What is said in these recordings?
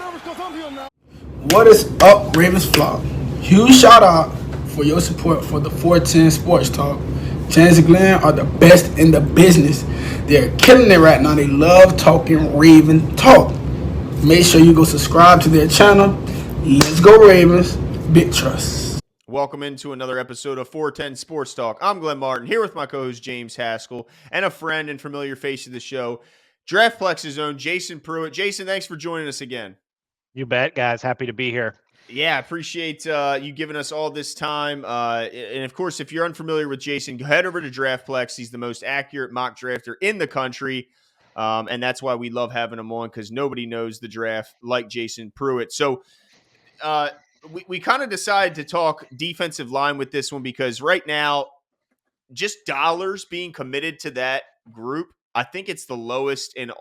What is up, Ravens Flock? Huge shout out for your support for the 410 Sports Talk. James and Glenn are the best in the business. They're killing it right now. They love talking Raven talk. Make sure you go subscribe to their channel. Let's go Ravens. Big trust. Welcome into another episode of 410 Sports Talk. I'm Glenn Martin, here with my co-host James Haskell, and a friend and familiar face of the show, Draftplex's own Jason Pruitt. Jason, thanks for joining us again. You bet, guys. Happy to be here. Yeah, appreciate you giving us all this time. And of course, if you're unfamiliar with Jason, go head over to Draftplex. He's the most accurate mock drafter in the country. And that's why we love having him on, because nobody knows the draft like Jason Pruitt. So we kind of decided to talk defensive line with this one, because right now, just dollars being committed to that group, I think it's the lowest in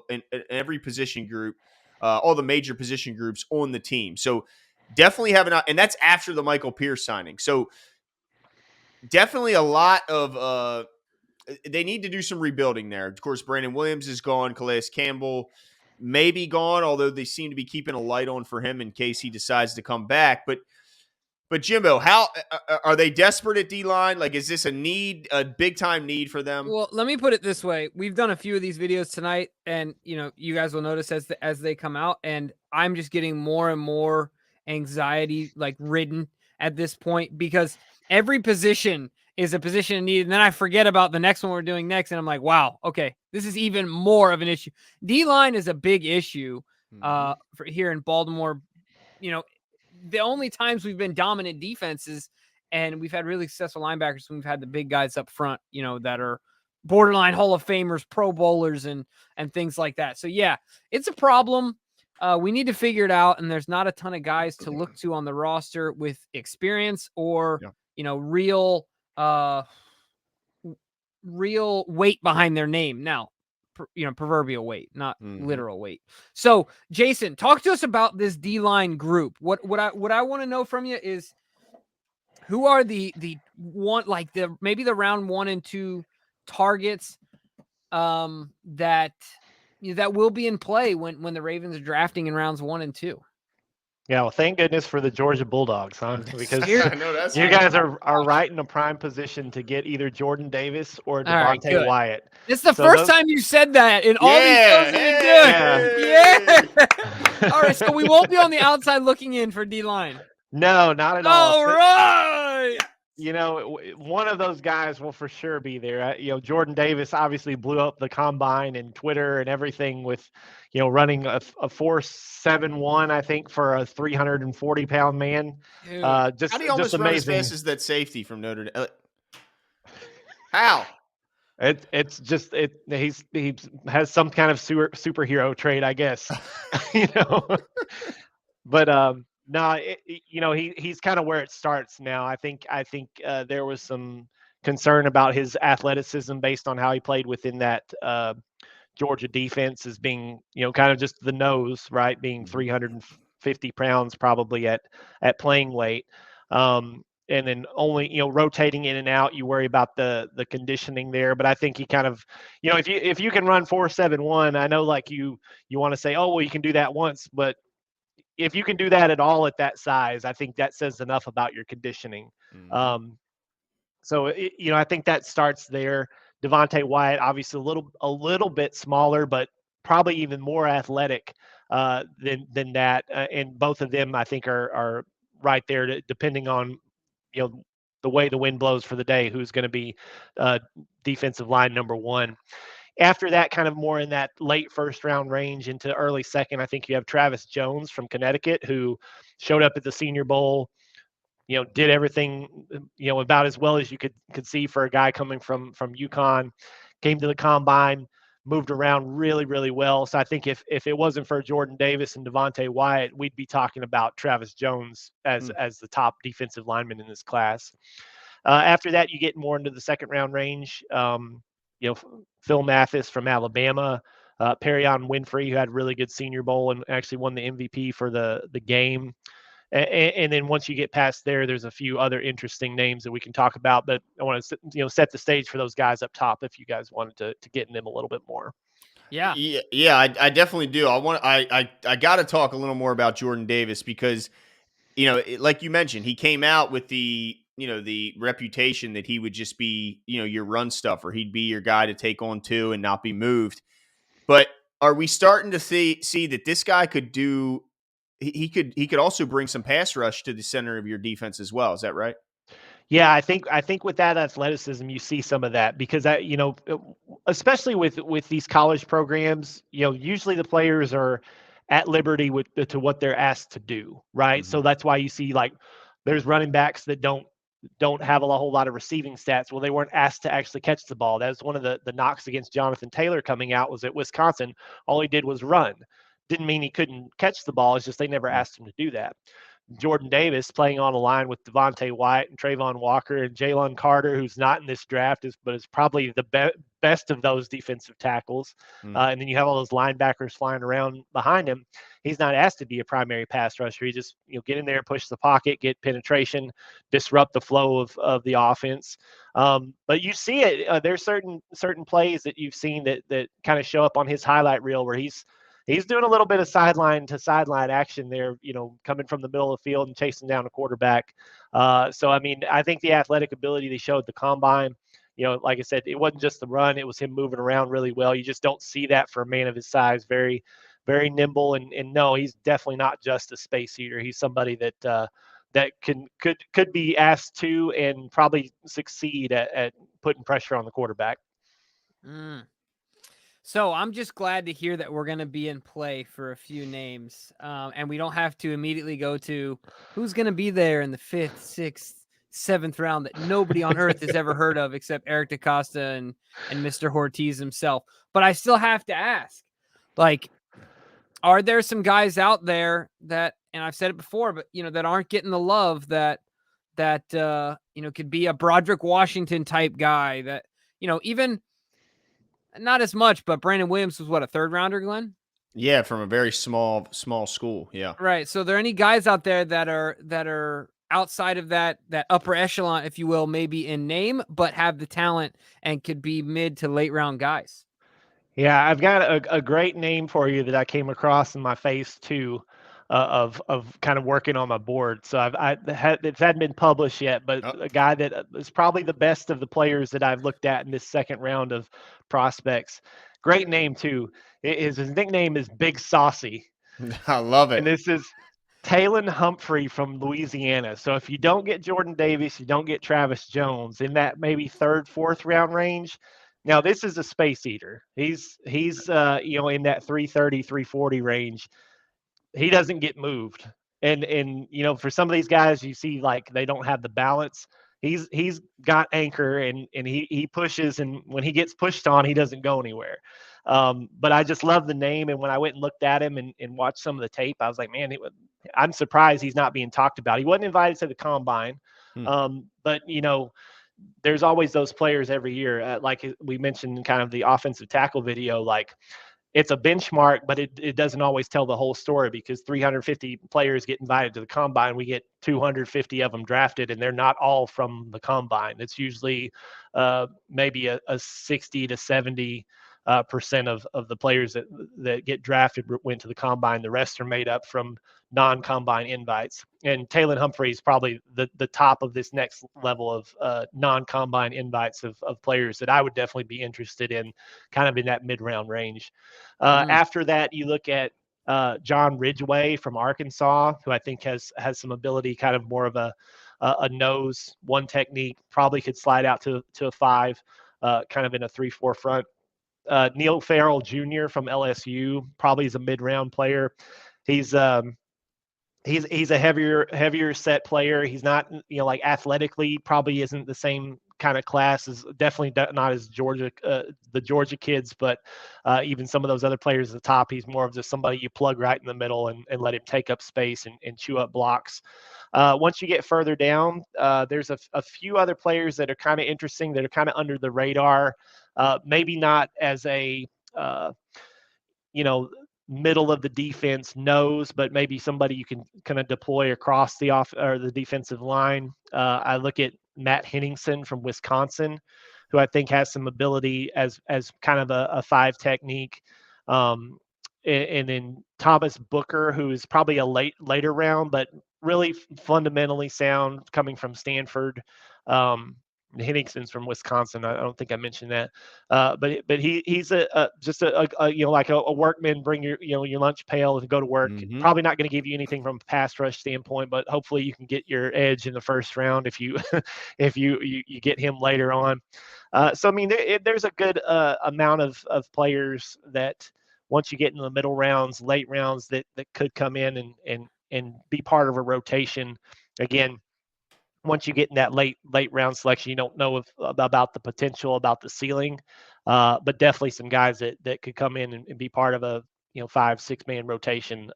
in every position group, all the major position groups on the team. So definitely and that's after the Michael Pierce signing. So definitely a lot of they need to do some rebuilding there. Of course, Brandon Williams is gone. Calais Campbell may be gone, although they seem to be keeping a light on for him in case he decides to come back. But Jimbo, how are they desperate at D-line? Like, is this a big-time need for them? Well, let me put it this way. We've done a few of these videos tonight, and, you guys will notice as they come out, and I'm just getting more and more anxiety, ridden at this point, because every position is a position in need, and then I forget about the next one we're doing next, and I'm like, wow, okay, this is even more of an issue. D-line is a big issue for here in Baltimore. The only times we've been dominant defenses and we've had really successful linebackers when we've had the big guys up front, that are borderline Hall of Famers, Pro Bowlers, and things like that. So, yeah, it's a problem. We need to figure it out, and there's not a ton of guys to look to on the roster with experience or, real weight behind their name. Now, proverbial weight, not literal weight. So, Jason, talk to us about this D-line group. What I want to know from you is, who are the one, maybe the round 1 and 2 targets that will be in play when the Ravens are drafting in rounds 1 and 2? Yeah, well, thank goodness for the Georgia Bulldogs, huh? Because you guys are right in a prime position to get either Jordan Davis or Devontae Wyatt. It's the first time you said that in all these shows that you do. Yeah. All right, so we won't be on the outside looking in for D-line. No, not at all. All right. One of those guys will for sure be there. Jordan Davis obviously blew up the combine and Twitter and everything with, running a 4.71, I think, for a 340-pound man. Dude, how do you almost run as fast as that safety from Notre Dame? How? It's just he has some kind of superhero trait, I guess. But no, he's kind of where it starts now. I think there was some concern about his athleticism based on how he played within that Georgia defense, as being kind of just the nose, right, being 350 pounds probably at playing weight, and then only rotating in and out. You worry about the conditioning there, but I think he kind of if you can run 4.71, I know you want to say, oh well, you can do that once, but if you can do that at all at that size, I think that says enough about your conditioning. So I think that starts there. Devontae Wyatt, obviously a little bit smaller, but probably even more athletic than that. And both of them, I think, are right there, depending on the way the wind blows for the day, who's going to be defensive line number 1. After that, kind of more in that late first round range into early second, I think you have Travis Jones from Connecticut, who showed up at the Senior Bowl, did everything, about as well as you could see for a guy coming from UConn, came to the combine, moved around really, really well. So I think if it wasn't for Jordan Davis and Devontae Wyatt, we'd be talking about Travis Jones as the top defensive lineman in this class. After that, you get more into the second round range. Phil Mathis from Alabama, Perion Winfrey, who had a really good Senior Bowl and actually won the MVP for the game. And then once you get past there, there's a few other interesting names that we can talk about. But I want to set the stage for those guys up top if you guys wanted to get in them a little bit more. Yeah. Yeah, I definitely do. I got to talk a little more about Jordan Davis because like you mentioned, he came out with the reputation that he would just be your run stuffer. He'd be your guy to take on two and not be moved. But are we starting to see that this guy could do? He could also bring some pass rush to the center of your defense as well. Is that right? Yeah, I think with that athleticism, you see some of that because especially with these college programs, usually the players are at liberty to what they're asked to do, right? Mm-hmm. So that's why you see like there's running backs that don't have a whole lot of receiving stats. Well, they weren't asked to actually catch the ball. That was one of the knocks against Jonathan Taylor coming out was at Wisconsin. All he did was run. Didn't mean he couldn't catch the ball. It's just they never asked him to do that. Jordan Davis playing on a line with Devontae White and Trayvon Walker and Jalen Carter, who's not in this draft, but is probably the best of those defensive tackles. And then you have all those linebackers flying around behind him. He's not asked to be a primary pass rusher. He just get in there, push the pocket, get penetration, disrupt the flow of the offense. But you see it. There's certain plays that you've seen that kind of show up on his highlight reel where he's doing a little bit of sideline to sideline action there, coming from the middle of the field and chasing down a quarterback. So, I mean, I think the athletic ability they showed the combine, like I said, it wasn't just the run, it was him moving around really well. You just don't see that for a man of his size. Very, very nimble. And no, he's definitely not just a space eater. He's somebody that could be asked to and probably succeed at putting pressure on the quarterback. So I'm just glad to hear that we're going to be in play for a few names, and we don't have to immediately go to who's going to be there in the 5th, 6th, 7th round that nobody on earth has ever heard of except Eric DaCosta and Mr. Ortiz himself. But I still have to ask, like, are there some guys out there that, and I've said it before, but that aren't getting the love that could be a Broderick Washington type guy that even. Not as much, but Brandon Williams was what, a 3rd rounder, Glenn? Yeah, from a very small school. Yeah. Right. So are there any guys out there that are outside of that upper echelon, if you will, maybe in name, but have the talent and could be mid to late round guys? Yeah, I've got a great name for you that I came across in my phase 2 of kind of working on my board. So it hadn't been published yet, but a guy that is probably the best of the players that I've looked at in this 2nd round of prospects. Great name too. His nickname is Big Saucy. I love it. And this is Taylon Humphrey from Louisiana. So if you don't get Jordan Davis, you don't get Travis Jones in that maybe 3rd, 4th round range. Now this is a space eater. He's in that 330, 340 range. He doesn't get moved. And for some of these guys you see like they don't have the balance. He's got anchor and he pushes, and when he gets pushed on, he doesn't go anywhere. But I just love the name, and when I went and looked at him and watched some of the tape, I was like, man, I'm surprised he's not being talked about. He wasn't invited to the combine. But there's always those players every year. Like we mentioned in kind of the offensive tackle video, like it's a benchmark, but it doesn't always tell the whole story because 350 players get invited to the combine. We get 250 of them drafted, and they're not all from the combine. It's usually maybe a 60 to 70 percent of the players that get drafted went to the combine. The rest are made up from non-combine invites. And Taylon Humphrey is probably the top of this next level of non-combine invites of players that I would definitely be interested in, kind of in that mid-round range. After that, you look at John Ridgeway from Arkansas, who I think has some ability, kind of more of a nose, one technique, probably could slide out to a 5, kind of in a 3-4 front. Neil Farrell Jr. from LSU probably is a mid-round player. He's a heavier set player. He's not like athletically probably isn't the same kind of class, as definitely not as the Georgia kids, but even some of those other players at the top, he's more of just somebody you plug right in the middle and let him take up space and chew up blocks. Once you get further down, there's a few other players that are kind of interesting, that are kind of under the radar. Maybe not as a middle of the defense knows, but maybe somebody you can kind of deploy across the the defensive line. I look at Matt Henningsen from Wisconsin, who I think has some ability as kind of a five technique. And then Thomas Booker, who is probably a later round, but really fundamentally sound, coming from Stanford. Henningsen's from Wisconsin. I don't think I mentioned that, but he's just a like a workman. Bring your lunch pail and go to work. Mm-hmm. Probably not going to give you anything from a pass rush standpoint, but hopefully you can get your edge in the first round if you if you get him later on. So I mean, there's a good amount of players that once you get in the middle rounds, late rounds, that could come in and be part of a rotation. Again, once you get in that late round selection, you don't know about the potential, about the ceiling, but definitely some guys that could come in and be part of a 5-6 man rotation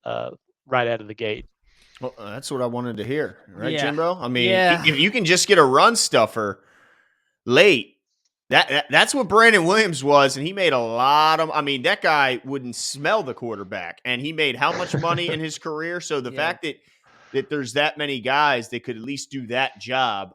right out of the gate. Well, that's what I wanted to hear, right, Yeah. Jimbo? I mean, Yeah. if you can just get a run stuffer late, that's what Brandon Williams was, and he made a lot of. I mean, that guy wouldn't smell the quarterback, and he made how much money in his career? So the fact that there's that many guys that could at least do that job,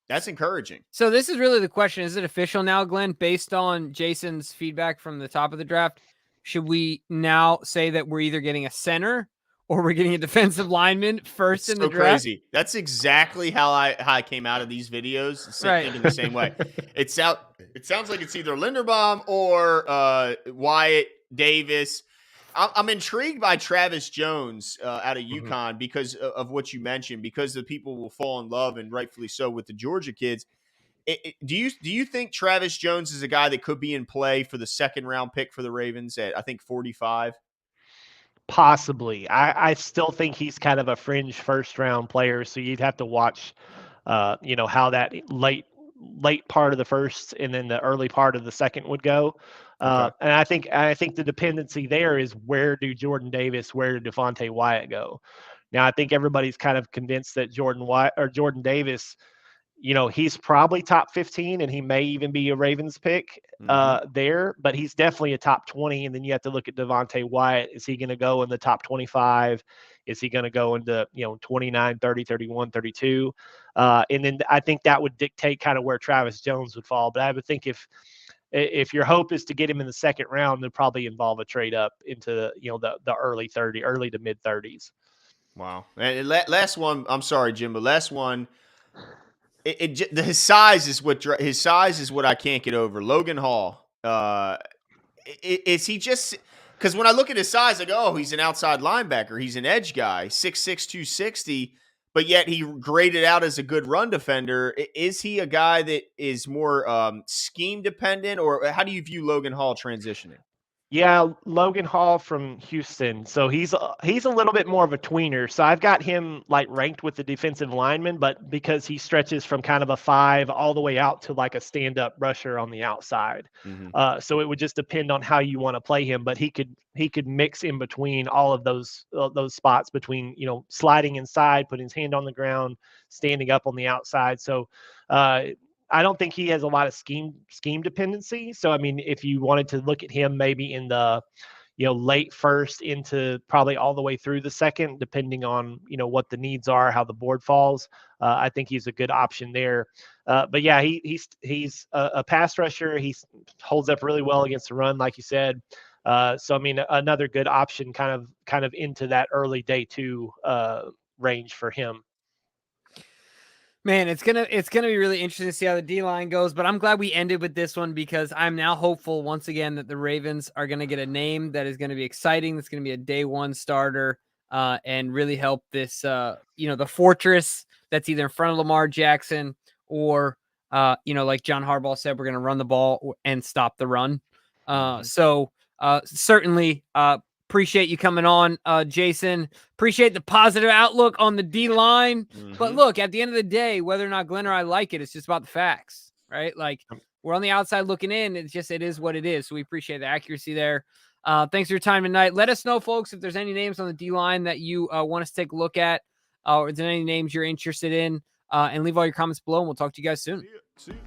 that's encouraging. So this is really the question. Is it official now, Glenn, based on Jason's feedback from the top of the draft? Should we now say that we're either getting a center or we're getting a defensive lineman first in the draft? Crazy. That's exactly how I came out of these videos, thinking the same way. It sounds like it's either Linderbaum or Wyatt Davis. I'm intrigued by Travis Jones out of UConn because of what you mentioned, because the people will fall in love, and rightfully so, with the Georgia kids. Do you think Travis Jones is a guy that could be in play for the second round pick for the Ravens at, I think, 45? Possibly. I still think he's kind of a fringe first round player, so you'd have to watch how that late part of the first and then the early part of the second would go. Okay. And I think the dependency there is, where do Jordan Davis, where did Devontae Wyatt go? Now I think everybody's kind of convinced that Jordan Davis, he's probably top 15, and he may even be a Ravens pick there, but he's definitely a top 20. And then you have to look at Devontae Wyatt. Is he going to go in the top 25? Is he going to go into 29, 30, 31, 32? And then I think that would dictate kind of where Travis Jones would fall. But I would think if your hope is to get him in the second round, it'd probably involve a trade up into the early to mid 30s. Wow. And last one, I'm sorry, Jim, but last one. His size is what I can't get over. Logan Hall. Is he just, because when I look at his size, I go, oh, he's an outside linebacker. He's an edge guy, 6'6", 260, but yet he graded out as a good run defender. Is he a guy that is more scheme dependent, or how do you view Logan Hall transitioning? Yeah, Logan Hall from Houston. So he's a little bit more of a tweener. So I've got him like ranked with the defensive lineman, but because he stretches from kind of a 5 all the way out to like a stand-up rusher on the outside. So it would just depend on how you want to play him. But he could mix in between all of those spots, between sliding inside, putting his hand on the ground, standing up on the outside. So I don't think he has a lot of scheme dependency. So, I mean, if you wanted to look at him maybe in the, late first into probably all the way through the second, depending on, what the needs are, how the board falls, I think he's a good option there. But yeah, he's a pass rusher. He holds up really well against the run, like you said. So, I mean, another good option kind of into that early day 2 range for him. Man, it's gonna be really interesting to see how the D-line goes, but I'm glad we ended with this one, because I'm now hopeful once again that the Ravens are gonna get a name that is gonna be exciting, that's gonna be a day 1 starter, and really help this the fortress that's either in front of Lamar Jackson or like John Harbaugh said, we're gonna run the ball and stop the run. So certainly appreciate you coming on, Jason. Appreciate the positive outlook on the D-line. But look, at the end of the day, whether or not Glenn or I like it, it's just about the facts, right? Like, we're on the outside looking in. It is what it is. So we appreciate the accuracy there. Thanks for your time tonight. Let us know, folks, if there's any names on the D-line that you want us to take a look at, or is there any names you're interested in, and leave all your comments below, and we'll talk to you guys soon. See ya.